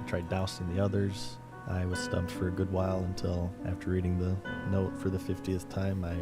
tried dousing the others. I was stumped for a good while until, after reading the note for the 50th time, I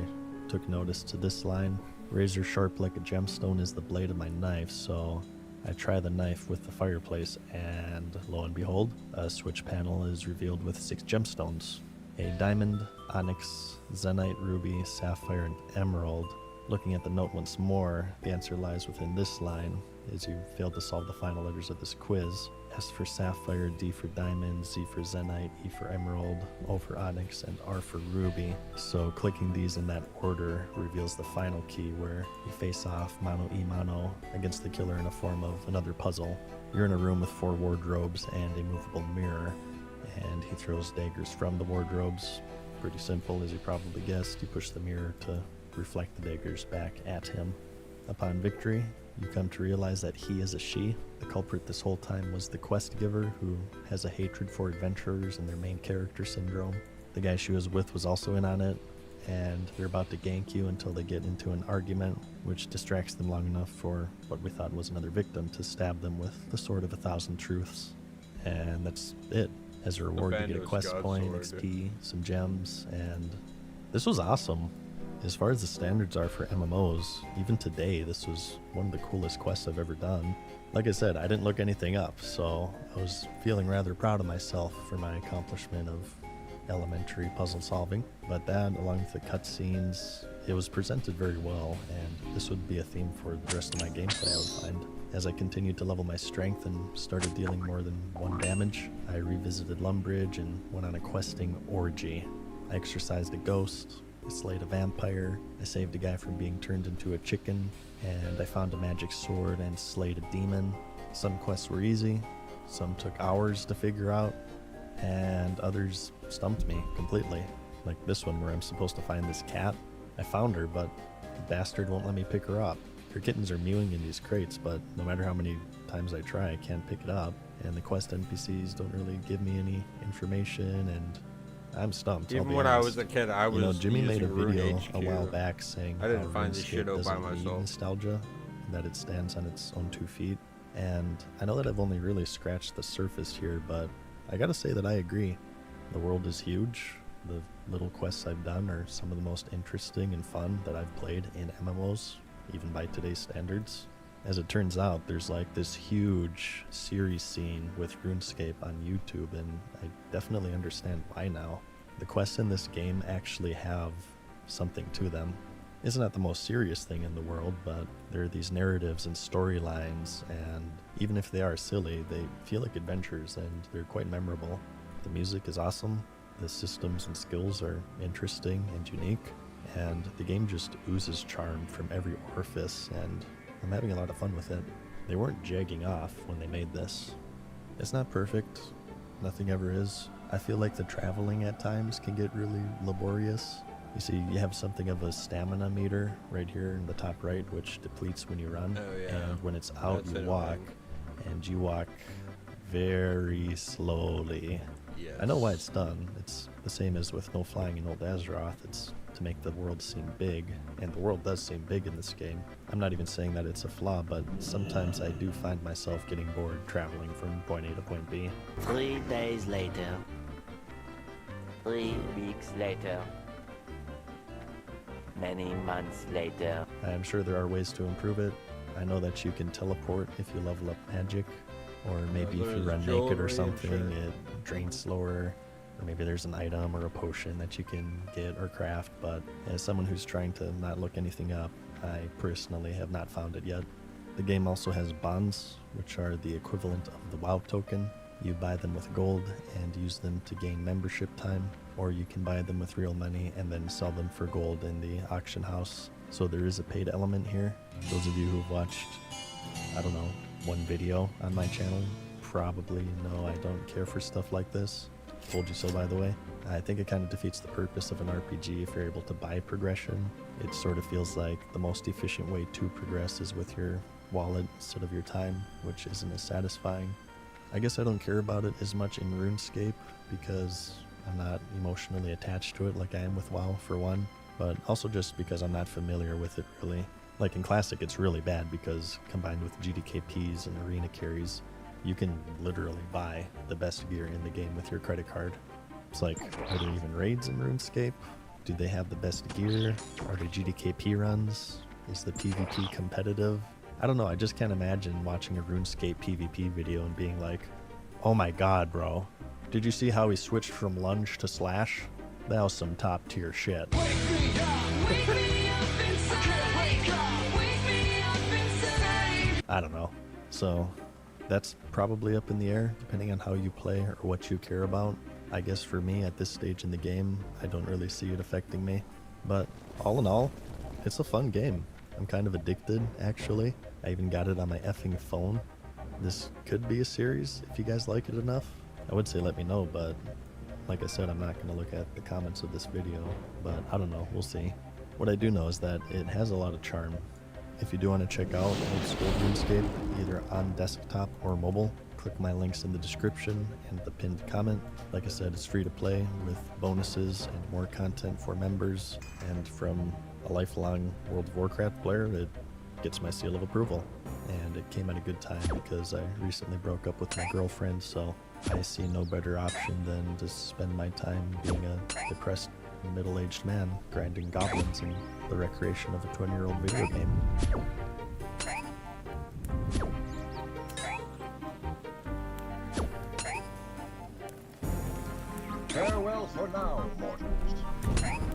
took notice to this line. Razor sharp like a gemstone is the blade of my knife, so I try the knife with the fireplace, and lo and behold, a switch panel is revealed with 6 gemstones. A diamond, onyx, zenite, ruby, sapphire, and emerald. Looking at the note once more, the answer lies within this line, as you failed to solve the final letters of this quiz. S for sapphire, D for diamond, Z for zenite, E for emerald, O for onyx, and R for ruby. So clicking these in that order reveals the final key, where you face off mano a mano against the killer in a form of another puzzle. You're in a room with 4 wardrobes and a movable mirror, and he throws daggers from the wardrobes. Pretty simple, as you probably guessed. You push the mirror to reflect the daggers back at him. Upon victory, you come to realize that he is a she. The culprit this whole time was the quest giver, who has a hatred for adventurers and their main character syndrome. The guy she was with was also in on it, and they're about to gank you until they get into an argument, which distracts them long enough for what we thought was another victim to stab them with the Sword of 1,000 Truths. And that's it. As a reward, you get a quest point, XP, some gems, and this was awesome. As far as the standards are for MMOs, even today, this was one of the coolest quests I've ever done. Like I said, I didn't look anything up, so I was feeling rather proud of myself for my accomplishment of elementary puzzle solving. But that, along with the cutscenes, it was presented very well, and this would be a theme for the rest of my gameplay, I would find. As I continued to level my strength and started dealing more than 1 damage, I revisited Lumbridge and went on a questing orgy. I exorcised a ghost, I slayed a vampire, I saved a guy from being turned into a chicken, and I found a magic sword and slayed a demon. Some quests were easy, some took hours to figure out, and others stumped me completely. Like this one where I'm supposed to find this cat. I found her, but the bastard won't let me pick her up. Her kittens are mewing in these crates, but no matter how many times I try, I can't pick it up. And the quest NPCs don't really give me any information, and I'm stumped. Even when I was a kid, I was Jimmy made a video HQ. a while back saying I didn't how find this RuneScape shit out by doesn't need myself. nostalgia, that it stands on its own 2 feet. And I know that I've only really scratched the surface here, but I gotta say that I agree. The world is huge. The little quests I've done are some of the most interesting and fun that I've played in MMOs, even by today's standards. As it turns out, there's like this huge series scene with RuneScape on YouTube, and I definitely understand why now. The quests in this game actually have something to them. Isn't that the most serious thing in the world, but there are these narratives and storylines, and even if they are silly, they feel like adventures, and they're quite memorable. The music is awesome, the systems and skills are interesting and unique, and the game just oozes charm from every orifice, and I'm having a lot of fun with it. They weren't jagging off when they made this. It's not perfect, nothing ever is. I feel like the traveling at times can get really laborious. You see, you have something of a stamina meter right here in the top right, which depletes when you run. Oh, yeah. And when it's out, That's you walk, and you walk very slowly. Yes. I know why it's done. It's the same as with no flying in Old Azeroth. It's to make the world seem big, and the world does seem big in this game. I'm not even saying that it's a flaw, but sometimes I do find myself getting bored traveling from point A to point B. 3 days later. 3 weeks later. Many months later. I'm sure there are ways to improve it. I know that you can teleport if you level up magic, or maybe if you run naked or something, it drains slower. Or maybe there's an item or a potion that you can get or craft, but as someone who's trying to not look anything up, I personally have not found it yet. The game also has bonds, which are the equivalent of the WoW token. You buy them with gold and use them to gain membership time, or you can buy them with real money and then sell them for gold in the auction house. So there is a paid element here. Those of you who've watched, I don't know, 1 video on my channel probably know I don't care for stuff like this. Told you so, by the way. I think it kind of defeats the purpose of an RPG if you're able to buy progression. It sort of feels like the most efficient way to progress is with your wallet instead of your time, which isn't as satisfying. I guess I don't care about it as much in RuneScape because I'm not emotionally attached to it like I am with WoW, for one, but also just because I'm not familiar with it really. Like in Classic, it's really bad because combined with GDKPs and arena carries, You can literally buy the best gear in the game with your credit card. It's like, are there even raids in RuneScape? Do they have the best gear? Are there GDKP runs? Is the PvP competitive? I don't know, I just can't imagine watching a RuneScape PvP video and being like, oh my god, bro. Did you see how he switched from lunge to slash? That was some top tier shit. I don't know. So that's probably up in the air depending on how you play or what you care about. I guess for me at this stage in the game, I don't really see it affecting me. But all in all, it's a fun game. I'm kind of addicted, actually. I even got it on my effing phone. This could be a series if you guys like it enough. I would say let me know, but like I said, I'm not going to look at the comments of this video. But I don't know, we'll see. What I do know is that it has a lot of charm. If you do want to check out old school RuneScape, either on desktop or mobile, click my links in the description and the pinned comment. Like I said, it's free to play with bonuses and more content for members, and from a lifelong World of Warcraft player, it gets my seal of approval. And it came at a good time because I recently broke up with my girlfriend, so I see no better option than to spend my time being a depressed middle-aged man grinding goblins in the recreation of a 20-year-old video game. Farewell for now, mortals.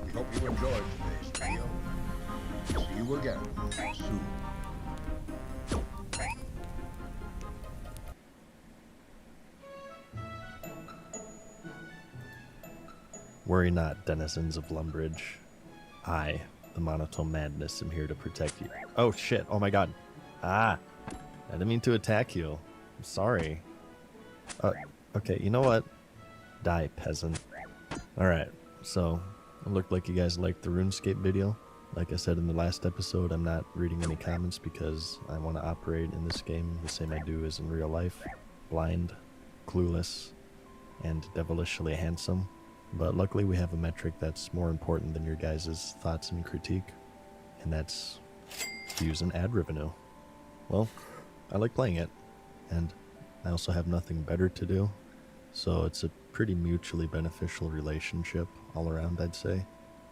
We hope you enjoyed today's video. See you again soon. Worry not, denizens of Lumbridge. I, the Monotone Madness, am here to protect you. Oh shit, oh my god. Ah, I didn't mean to attack you. I'm sorry. Okay, you know what? Die, peasant. Alright, so it looked like you guys liked the RuneScape video. Like I said in the last episode, I'm not reading any comments because I want to operate in this game the same I do as in real life. Blind, clueless, and devilishly handsome. But luckily we have a metric that's more important than your guys' thoughts and critique, and that's views and ad revenue. Well, I like playing it, and I also have nothing better to do, so it's a pretty mutually beneficial relationship all around, I'd say.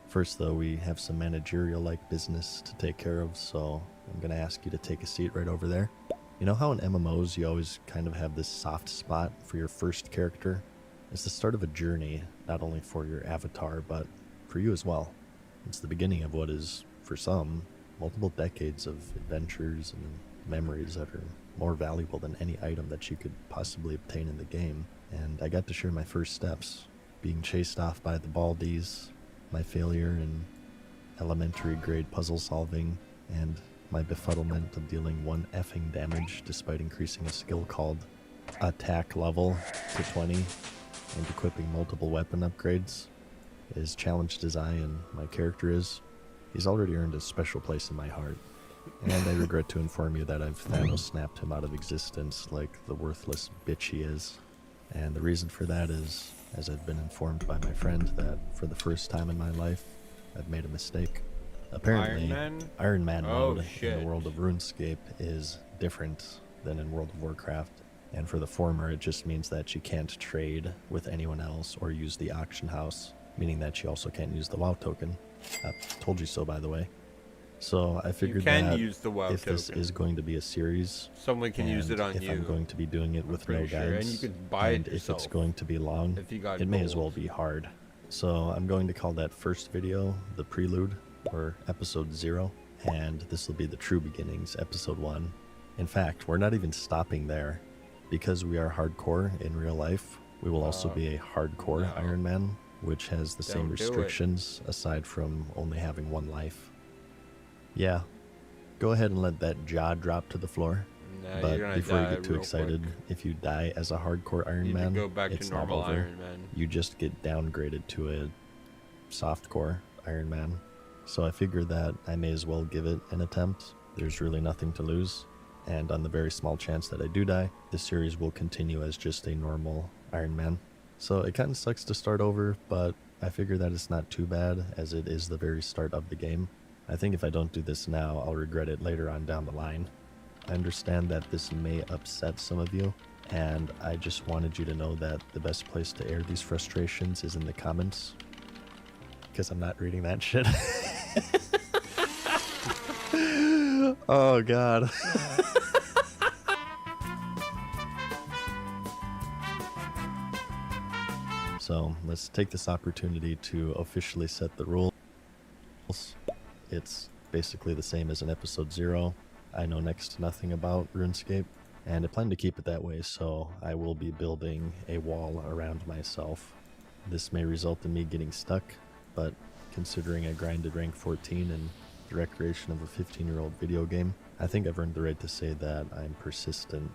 First though, we have some managerial-like business to take care of, so I'm gonna ask you to take a seat right over there. You know how in MMOs you always kind of have this soft spot for your first character? It's the start of a journey, not only for your avatar, but for you as well. It's the beginning of what is, for some, multiple decades of adventures and memories that are more valuable than any item that you could possibly obtain in the game. And I got to share my first steps, being chased off by the Baldies, my failure in elementary grade puzzle solving, and my befuddlement of dealing 1 effing damage despite increasing a skill called attack level to 20. And equipping multiple weapon upgrades. As challenged as I and my character is, he's already earned a special place in my heart. And I regret to inform you that I've Thanos snapped him out of existence like the worthless bitch he is. And the reason for that is, as I've been informed by my friend, that for the first time in my life, I've made a mistake. Apparently, Iron Man mode in the world of RuneScape is different than in World of Warcraft. And for the former, it just means that you can't trade with anyone else or use the auction house, meaning that you also can't use the WoW token. I told you so, by the way. So I figured that use the WoW if this is going to be a series, someone can use it on if you. I'm going to be doing it with no guides, and you can buy it if it's going to be long, it may as well be hard. So I'm going to call that first video the prelude, or episode 0, and this will be the true beginnings, episode 1. In fact, we're not even stopping there. Because we are hardcore in real life, we will also be a hardcore Iron Man, which has the same restrictions aside from only having 1 life. Yeah, go ahead and let that jaw drop to the floor. But before you get too excited, if you die as a hardcore Iron Man, it's not over. You just get downgraded to a softcore Iron Man. So I figured that I may as well give it an attempt. There's really nothing to lose. And on the very small chance that I do die, the series will continue as just a normal Iron Man. So it kind of sucks to start over, but I figure that it's not too bad, as it is the very start of the game. I think if I don't do this now, I'll regret it later on down the line. I understand that this may upset some of you, And I just wanted you to know that the best place to air these frustrations is in the comments. Because I'm not reading that shit. Oh, God. So let's take this opportunity to officially set the rules. It's basically the same as in episode 0. I know next to nothing about RuneScape, and I plan to keep it that way, so I will be building a wall around myself. This may result in me getting stuck, but considering I grinded rank 14 in the recreation of a 15-year-old video game, I think I've earned the right to say that I'm persistent,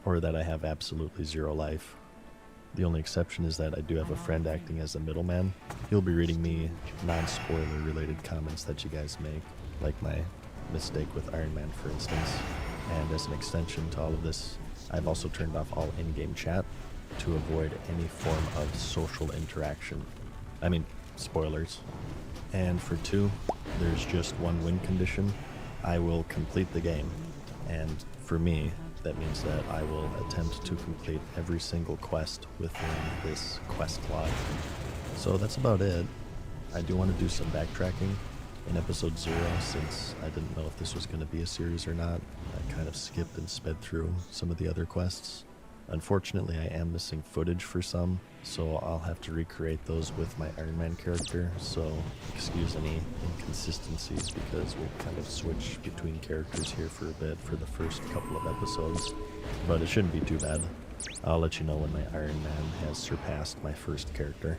or that I have absolutely zero life. The only exception is that I do have a friend acting as a middleman. He'll be reading me non-spoiler related comments that you guys make, like my mistake with Iron Man, for instance. And as an extension to all of this, I've also turned off all in-game chat to avoid any form of social interaction. I mean, spoilers. And for 2, there's just one win condition. I will complete the game. And for me, that means that I will attempt to complete every single quest within this quest log. So that's about it. I do want to do some backtracking in episode 0, since I didn't know if this was going to be a series or not. I kind of skipped and sped through some of the other quests. Unfortunately, I am missing footage for some, so I'll have to recreate those with my Iron Man character, so excuse any inconsistencies because we'll kind of switch between characters here for a bit for the first couple of episodes, but it shouldn't be too bad. I'll let you know when my Iron Man has surpassed my first character.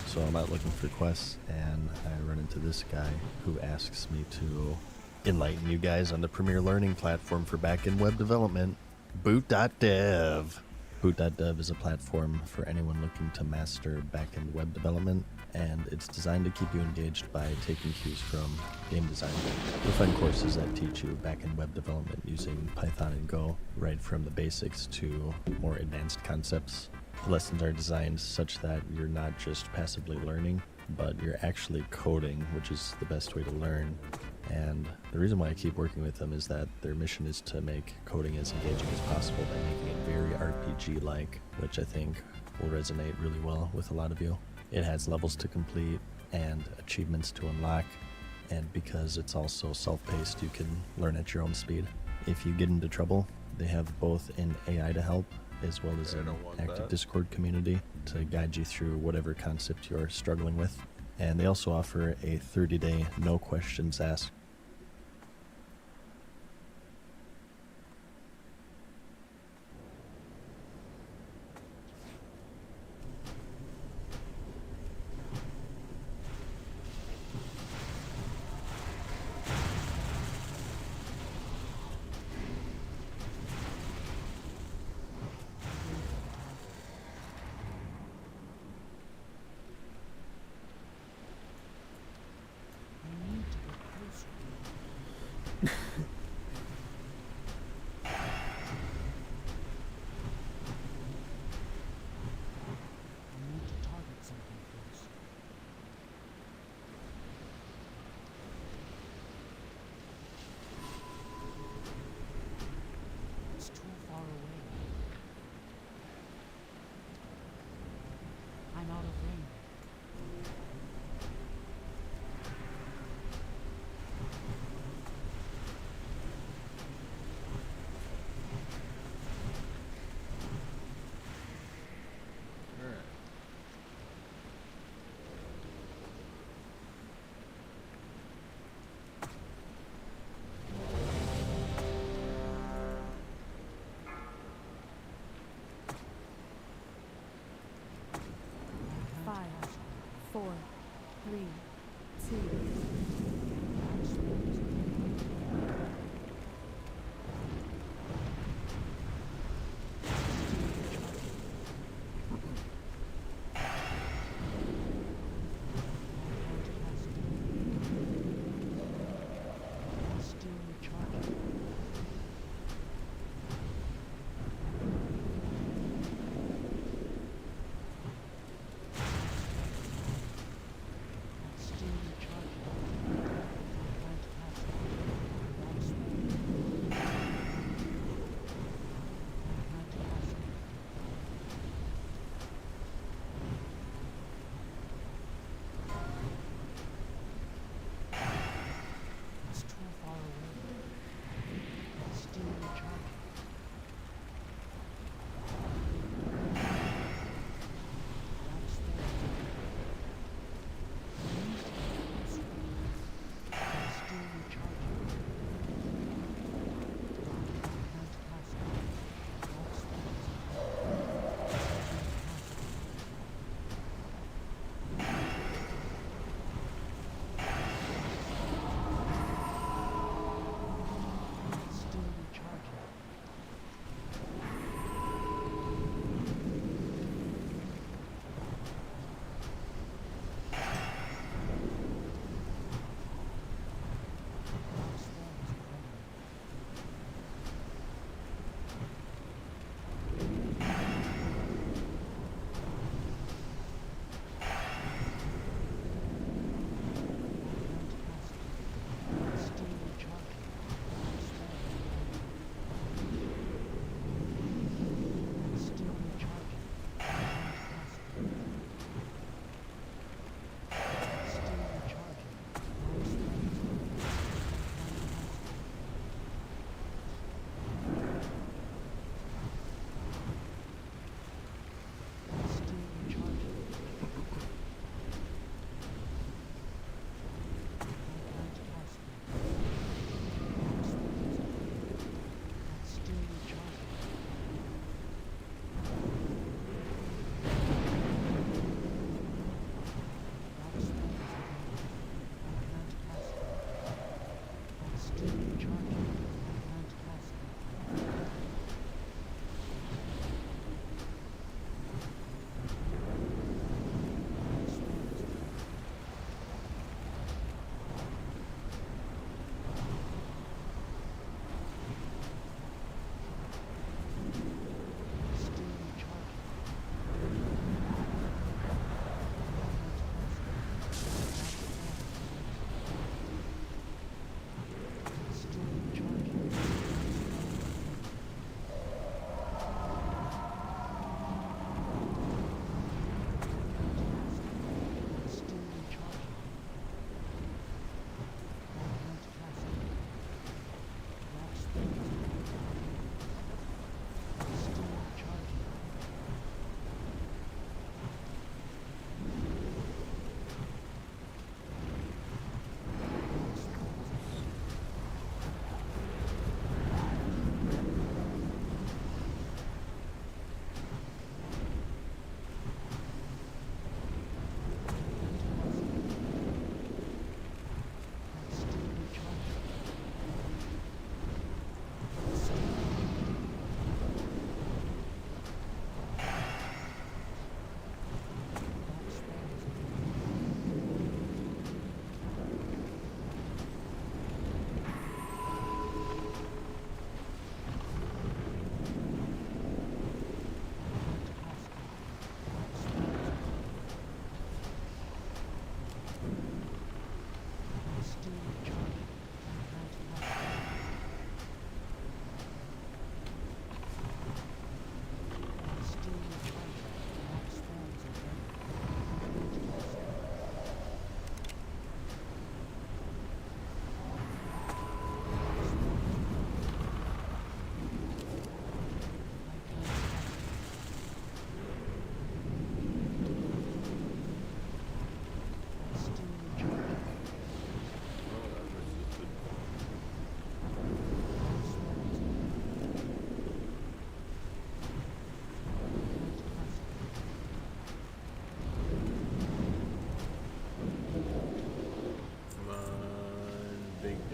So I'm out looking for quests, and I run into this guy who asks me to enlighten you guys on the premier learning platform for backend web development, Boot.dev. Boot.dev is a platform for anyone looking to master backend web development, and it's designed to keep you engaged by taking cues from game design. You'll find courses that teach you backend web development using Python and Go, right from the basics to more advanced concepts. The lessons are designed such that you're not just passively learning, but you're actually coding, which is the best way to learn. And the reason why I keep working with them is that their mission is to make coding as engaging as possible by making it very RPG-like, which I think will resonate really well with a lot of you. It has levels to complete and achievements to unlock, and because it's also self-paced, you can learn at your own speed. If you get into trouble, they have both an AI to help as well as an active Discord community to guide you through whatever concept you're struggling with. And they also offer a 30-day no questions asked.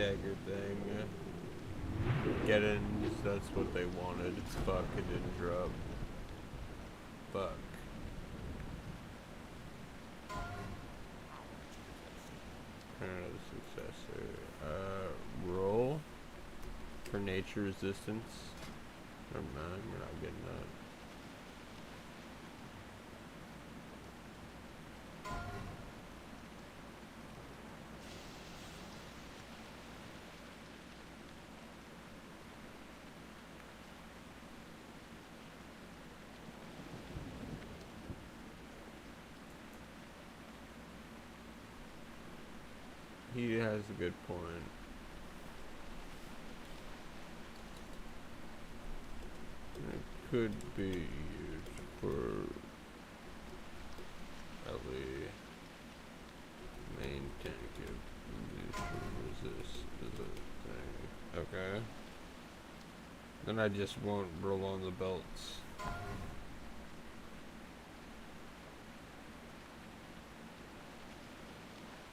dagger thing. Get-ins, that's what they wanted. Fuck, it didn't drop. Fuck. Another successor. Roll for nature resistance. Never mind, we're not getting that. He has a good point. It could be used for Ellie main tank if resist is a thing. Okay. Then I just won't roll on the belts.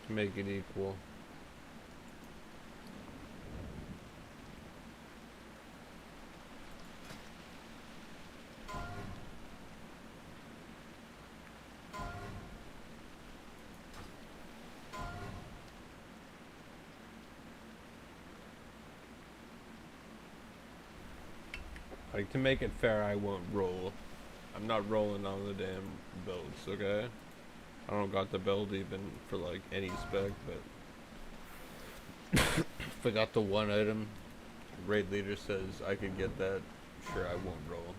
To make it equal. Like, to make it fair, I won't roll. I'm not rolling on the damn builds, okay? I don't got the build even for, like, any spec, but... if I got the one item, raid leader says I could get that, sure, I won't roll.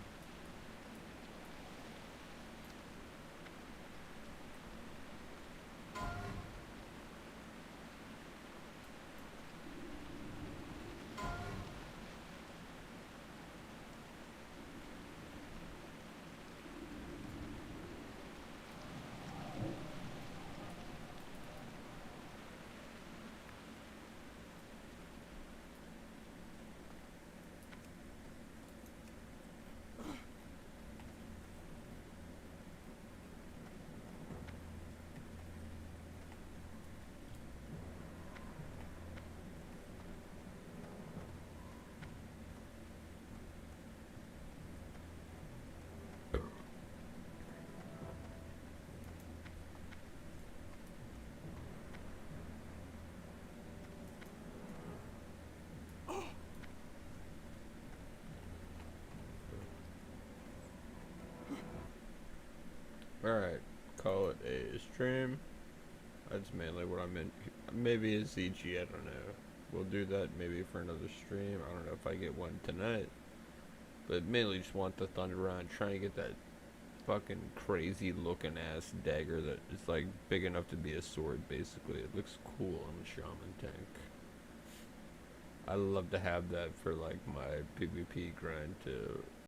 Alright, call it a stream. That's mainly what I meant. Maybe a ZG, I don't know. We'll do that maybe for another stream. I don't know if I get one tonight. But mainly just want the thunderaan. Trying to get that fucking crazy looking ass dagger that is like big enough to be a sword basically. It looks cool on the Shaman Tank. I love to have that for like my PvP grind too.